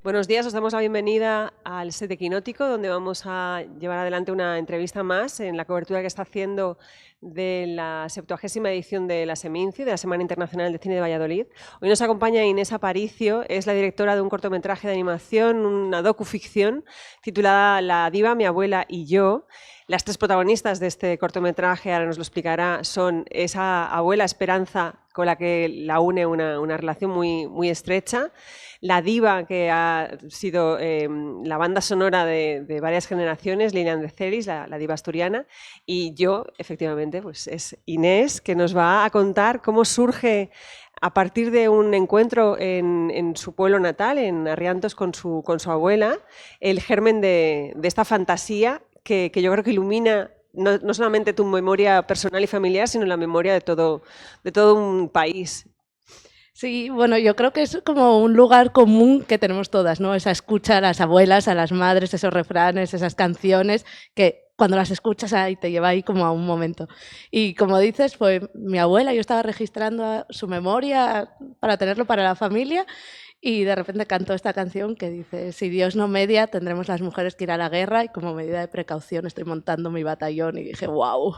Buenos días, os damos la bienvenida al set de Quinótico, donde vamos a llevar adelante una entrevista más en la cobertura que está haciendo de la 70ª edición de la Seminci, de la Semana Internacional de Cine de Valladolid. Hoy nos acompaña Inés Aparicio, es la directora de un cortometraje de animación, una docuficción titulada La diva, mi abuela y yo. Las tres protagonistas de este cortometraje, ahora nos lo explicará, son esa abuela Esperanza con la que la une una relación muy estrecha, la diva que ha sido la banda sonora de varias generaciones, Lilian de Celis, la diva asturiana, y yo, efectivamente, pues es Inés, que nos va a contar cómo surge a partir de un encuentro en su pueblo natal, en Arriantos, con su abuela, el germen de esta fantasía que yo creo que ilumina no solamente tu memoria personal y familiar, sino la memoria de todo un país. Sí, bueno, yo creo que es como un lugar común que tenemos todas, ¿no? Esa escucha a las abuelas, a las madres, esos refranes, esas canciones que cuando las escuchas ahí te lleva ahí como a un momento. Y como dices, fue mi abuela, yo estaba registrando su memoria para tenerlo para la familia. Y de repente cantó esta canción que dice: si Dios no media, tendremos las mujeres que ir a la guerra, y como medida de precaución estoy montando mi batallón. Y dije, wow,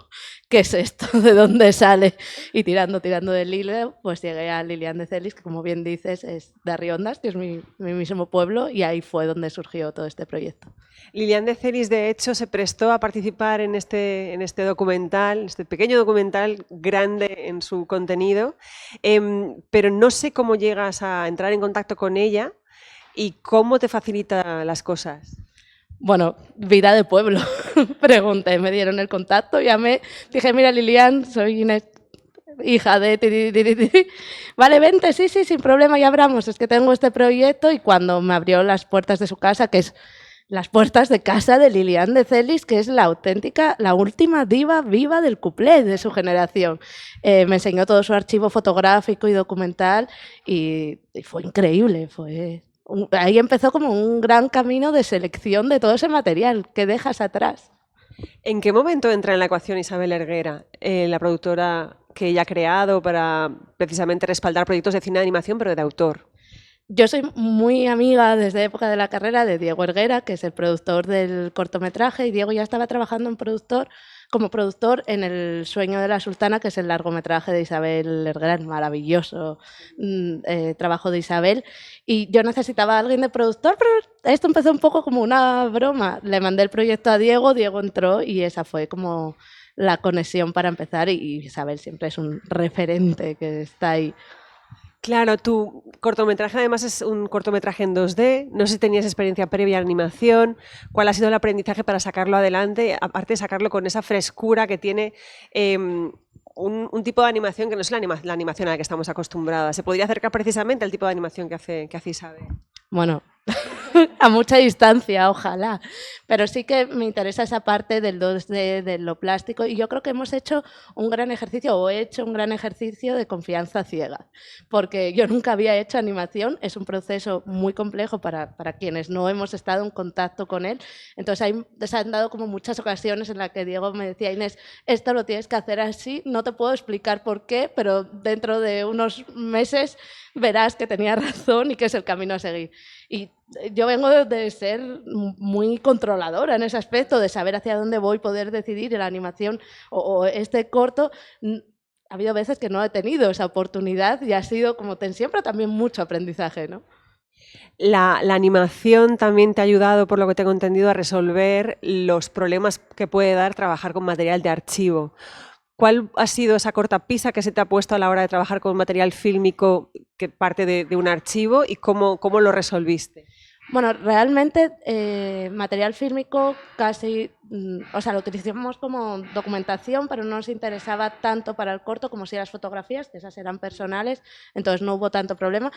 ¿qué es esto? ¿De dónde sale? Y tirando del hilo, pues llegué a Lilian de Celis, que como bien dices es de Arriondas, que es mi mismo pueblo, y ahí fue donde surgió todo este proyecto. Lilian de Celis, de hecho, se prestó a participar en este documental, este pequeño documental grande en su contenido, pero no sé cómo llegas a entrar en contacto con ella y cómo te facilita las cosas. Bueno, vida de pueblo. Pregunté, me dieron el contacto, llamé, dije, mira Lilian, soy Inés, hija de... Vale, vente, sí, sin problema, ya hablamos, es que tengo este proyecto. Y cuando me abrió las puertas de su casa, que es las puertas de casa de Lilian de Celis, que es la auténtica, la última diva viva del cuplé de su generación. Me enseñó todo su archivo fotográfico y documental y fue increíble, ahí empezó como un gran camino de selección de todo ese material que dejas atrás. ¿En qué momento entra en la ecuación Isabel Erguera, la productora que ella ha creado para precisamente respaldar proyectos de cine de animación, pero de autor? Yo soy muy amiga desde época de la carrera de Diego Erguera, que es el productor del cortometraje, y Diego ya estaba trabajando como productor en El sueño de la sultana, que es el largometraje de Isabel Erguera, el maravilloso trabajo de Isabel. Y yo necesitaba a alguien de productor, pero esto empezó un poco como una broma. Le mandé el proyecto a Diego, Diego entró y esa fue como la conexión para empezar. Y Isabel siempre es un referente que está ahí. Claro, tu cortometraje además es un cortometraje en 2D, no sé si tenías experiencia previa en animación, ¿cuál ha sido el aprendizaje para sacarlo adelante, aparte de sacarlo con esa frescura que tiene un tipo de animación que no es la animación a la que estamos acostumbradas? ¿Se podría acercar precisamente al tipo de animación que hace Isabel? Bueno, a mucha distancia, ojalá. Pero sí que me interesa esa parte del 2D, de lo plástico, y yo creo que hemos hecho un gran ejercicio, o he hecho un gran ejercicio de confianza ciega, porque yo nunca había hecho animación, es un proceso muy complejo para quienes no hemos estado en contacto con él. Entonces se han dado como muchas ocasiones en las que Diego me decía: Inés, esto lo tienes que hacer así, no te puedo explicar por qué, pero dentro de unos meses verás que tenía razón y que es el camino a seguir. Y yo vengo de ser muy controladora en ese aspecto, de saber hacia dónde voy, poder decidir en la animación o este corto. Ha habido veces que no he tenido esa oportunidad y ha sido, como siempre, también mucho aprendizaje, ¿no? La animación también te ha ayudado, por lo que tengo entendido, a resolver los problemas que puede dar trabajar con material de archivo. ¿Cuál ha sido esa cortapisa que se te ha puesto a la hora de trabajar con material fílmico que parte de un archivo y cómo lo resolviste? Bueno, realmente material fílmico casi, o sea, lo utilizamos como documentación, pero no nos interesaba tanto para el corto como si las fotografías, que esas eran personales, entonces no hubo tanto problema.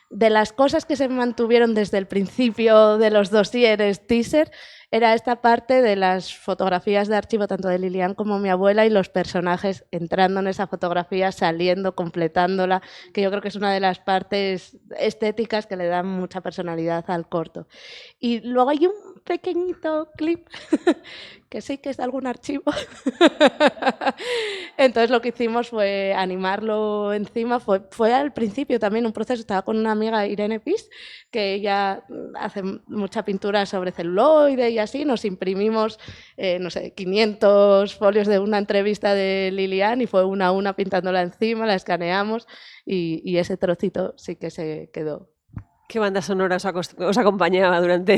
De las cosas que se mantuvieron desde el principio de los dosieres teaser, era esta parte de las fotografías de archivo, tanto de Lilian como mi abuela, y los personajes entrando en esa fotografía, saliendo, completándola, que yo creo que es una de las partes estéticas que le dan mucha personalidad al corto. Y luego hay un pequeñito clip que sí que es de algún archivo. Entonces lo que hicimos fue animarlo encima. Fue al principio también un proceso. Estaba con una amiga, Irene Pis, que ella hace mucha pintura sobre celuloide y así. Nos imprimimos, no sé, 500 folios de una entrevista de Lilian y fue una a una pintándola encima, la escaneamos y ese trocito sí que se quedó. ¿Qué banda sonora os acompañaba durante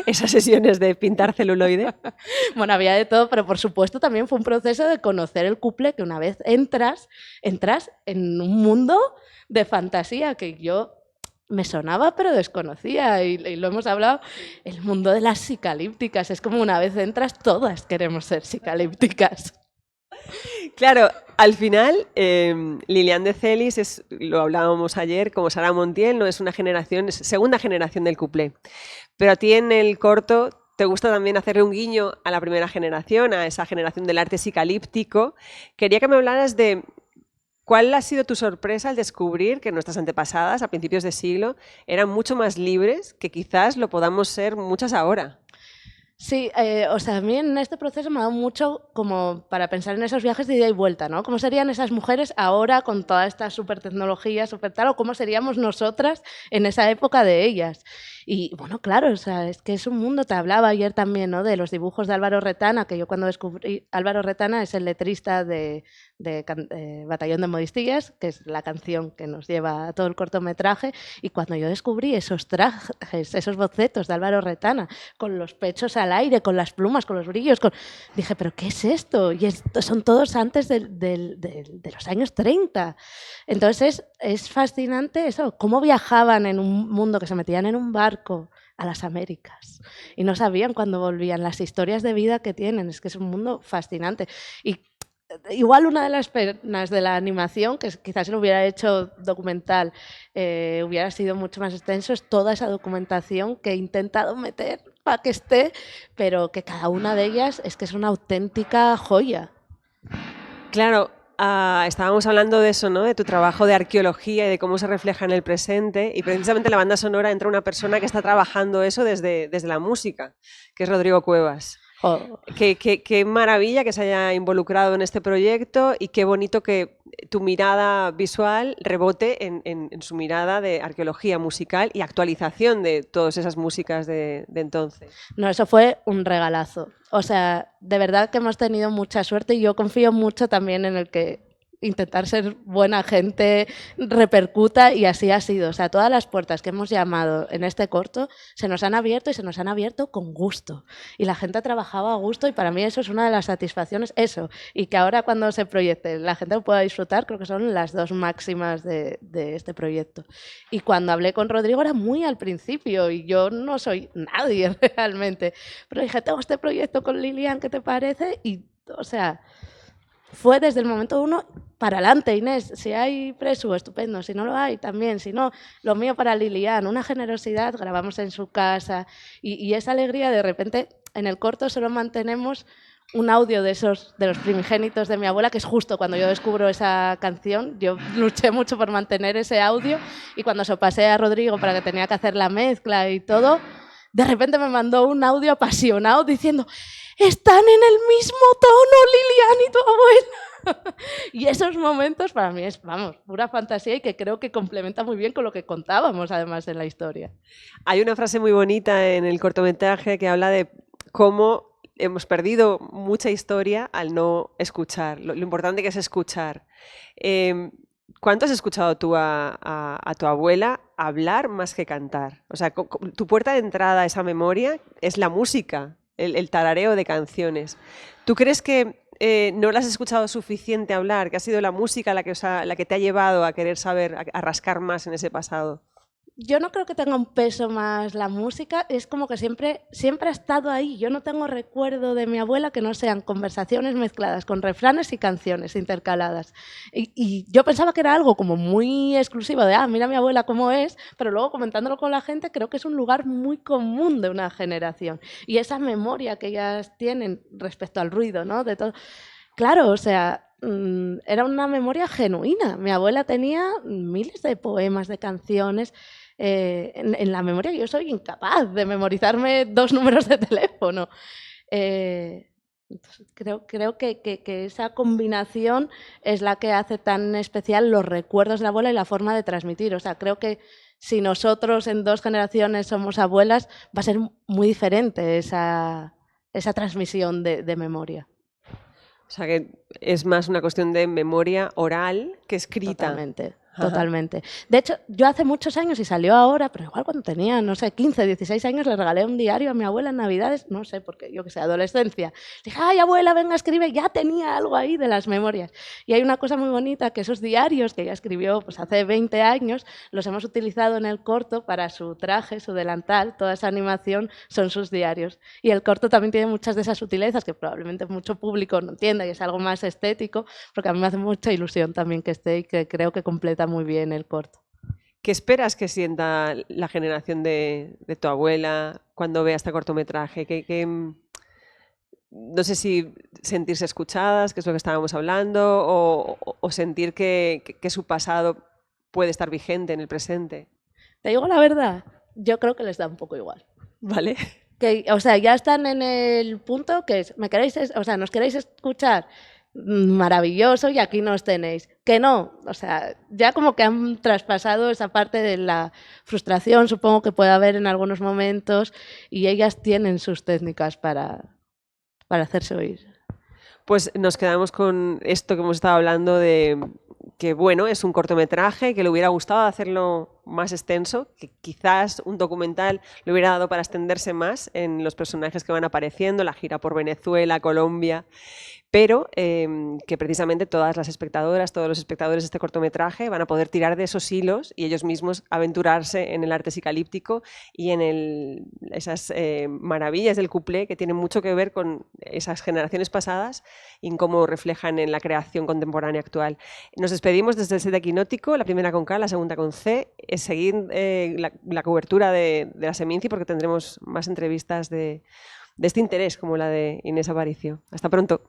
esas sesiones de pintar celuloide? Bueno, había de todo, pero por supuesto también fue un proceso de conocer el couple, que una vez entras en un mundo de fantasía que yo me sonaba pero desconocía y lo hemos hablado, el mundo de las psicalípticas. Es como una vez entras, todas queremos ser psicalípticas. Claro, al final, Lilian de Celis, lo hablábamos ayer, como Sara Montiel, no es una generación, es segunda generación del cuplé. Pero a ti en el corto te gusta también hacerle un guiño a la primera generación, a esa generación del arte psicalíptico. Quería que me hablaras de cuál ha sido tu sorpresa al descubrir que nuestras antepasadas, a principios de siglo, eran mucho más libres, que quizás lo podamos ser muchas ahora. Sí, o sea, a mí en este proceso me ha dado mucho como para pensar en esos viajes de ida y vuelta, ¿no? ¿Cómo serían esas mujeres ahora con toda esta súper tecnología, súper tal, o cómo seríamos nosotras en esa época de ellas? Y bueno, claro, o sea, es que es un mundo, te hablaba ayer también, ¿no? De los dibujos de Álvaro Retana, que yo cuando descubrí, Álvaro Retana es el letrista de Batallón de Modistillas, que es la canción que nos lleva a todo el cortometraje, y cuando yo descubrí esos trajes, esos bocetos de Álvaro Retana, con los pechos al aire, con las plumas, con los brillos, dije, ¿pero qué es esto? Y son todos antes de los años 30. Entonces es fascinante eso, cómo viajaban en un mundo, que se metían en un barco a las Américas y no sabían cuándo volvían, las historias de vida que tienen, es que es un mundo fascinante. Y igual una de las penas de la animación, que quizás si lo hubiera hecho documental hubiera sido mucho más extenso, es toda esa documentación que he intentado meter para que esté, pero que cada una de ellas es que es una auténtica joya. Claro, estábamos hablando de eso, ¿no? De tu trabajo de arqueología y de cómo se refleja en el presente, y precisamente en la banda sonora entra una persona que está trabajando eso desde la música, que es Rodrigo Cuevas. Oh. Qué maravilla que se haya involucrado en este proyecto y qué bonito que tu mirada visual rebote en su mirada de arqueología musical y actualización de todas esas músicas de entonces. No, eso fue un regalazo. O sea, de verdad que hemos tenido mucha suerte y yo confío mucho también en el que intentar ser buena gente repercuta, y así ha sido. O sea, todas las puertas que hemos llamado en este corto se nos han abierto y se nos han abierto con gusto. Y la gente ha trabajado a gusto y para mí eso es una de las satisfacciones, eso. Y que ahora cuando se proyecte la gente lo pueda disfrutar, creo que son las dos máximas de este proyecto. Y cuando hablé con Rodrigo era muy al principio y yo no soy nadie realmente. Pero dije, tengo este proyecto con Lilian, ¿qué te parece? Y, o sea, fue desde el momento uno para adelante, Inés. Si hay preso, estupendo. Si no lo hay, también. Si no, lo mío para Lilian. Una generosidad, grabamos en su casa. Y esa alegría, de repente, en el corto solo mantenemos un audio de los primigénitos de mi abuela, que es justo cuando yo descubro esa canción. Yo luché mucho por mantener ese audio y cuando se lo pasé a Rodrigo para que tenía que hacer la mezcla y todo, de repente me mandó un audio apasionado diciendo: están en el mismo tono, Lilian y tu abuela. Y esos momentos para mí es, vamos, pura fantasía y que creo que complementa muy bien con lo que contábamos además en la historia. Hay una frase muy bonita en el cortometraje que habla de cómo hemos perdido mucha historia al no escuchar, lo importante que es escuchar. ¿Cuánto has escuchado tú a tu abuela hablar más que cantar? O sea, tu puerta de entrada a esa memoria es la música, el tarareo de canciones. ¿Tú crees que no la has escuchado suficiente hablar, que ha sido la música la que te ha llevado a querer saber, a rascar más en ese pasado? Yo no creo que tenga un peso más la música, es como que siempre ha estado ahí. Yo no tengo recuerdo de mi abuela que no sean conversaciones mezcladas con refranes y canciones intercaladas. Y yo pensaba que era algo como muy exclusivo de, mira mi abuela cómo es, pero luego comentándolo con la gente creo que es un lugar muy común de una generación. Y esa memoria que ellas tienen respecto al ruido, ¿no? De todo. Claro, o sea, era una memoria genuina. Mi abuela tenía miles de poemas, de canciones. En la memoria yo soy incapaz de memorizarme 2 números de teléfono. Entonces creo que esa combinación es la que hace tan especial los recuerdos de la abuela y la forma de transmitir. O sea, creo que si nosotros en 2 generaciones somos abuelas, va a ser muy diferente esa transmisión de memoria. O sea que es más una cuestión de memoria oral que escrita. Totalmente. Totalmente. De hecho, yo hace muchos años, y salió ahora, pero igual cuando tenía, no sé, 15, 16 años, le regalé un diario a mi abuela en Navidades, no sé, porque yo que sé, adolescencia. Dije, ay, abuela, venga, escribe, ya tenía algo ahí de las memorias. Y hay una cosa muy bonita, que esos diarios que ella escribió pues, hace 20 años, los hemos utilizado en el corto para su traje, su delantal, toda esa animación son sus diarios. Y el corto también tiene muchas de esas sutilezas que probablemente mucho público no entienda y es algo más estético, porque a mí me hace mucha ilusión también que esté y que creo que completa muy bien el corto. ¿Qué esperas que sienta la generación de tu abuela cuando vea este cortometraje? No sé si sentirse escuchadas, que es lo que estábamos hablando, o sentir que su pasado puede estar vigente en el presente. Te digo la verdad, yo creo que les da un poco igual. ¿Vale? O sea, ya están en el punto que es, nos queréis escuchar, maravilloso, y aquí nos tenéis. Que no, o sea, ya como que han traspasado esa parte de la frustración, supongo que puede haber en algunos momentos, y ellas tienen sus técnicas para hacerse oír. Pues nos quedamos con esto que hemos estado hablando de que, bueno, es un cortometraje, que le hubiera gustado hacerlo más extenso, que quizás un documental le hubiera dado para extenderse más en los personajes que van apareciendo, la gira por Venezuela, Colombia, pero que precisamente todas las espectadoras, todos los espectadores de este cortometraje van a poder tirar de esos hilos y ellos mismos aventurarse en el arte psicalíptico y en esas maravillas del cuplé que tienen mucho que ver con esas generaciones pasadas y en cómo reflejan en la creación contemporánea actual. Nos despedimos desde el set Equinótico, la primera con K, la segunda con C. Seguid la cobertura de la Seminci porque tendremos más entrevistas de este interés como la de Inés Aparicio. Hasta pronto.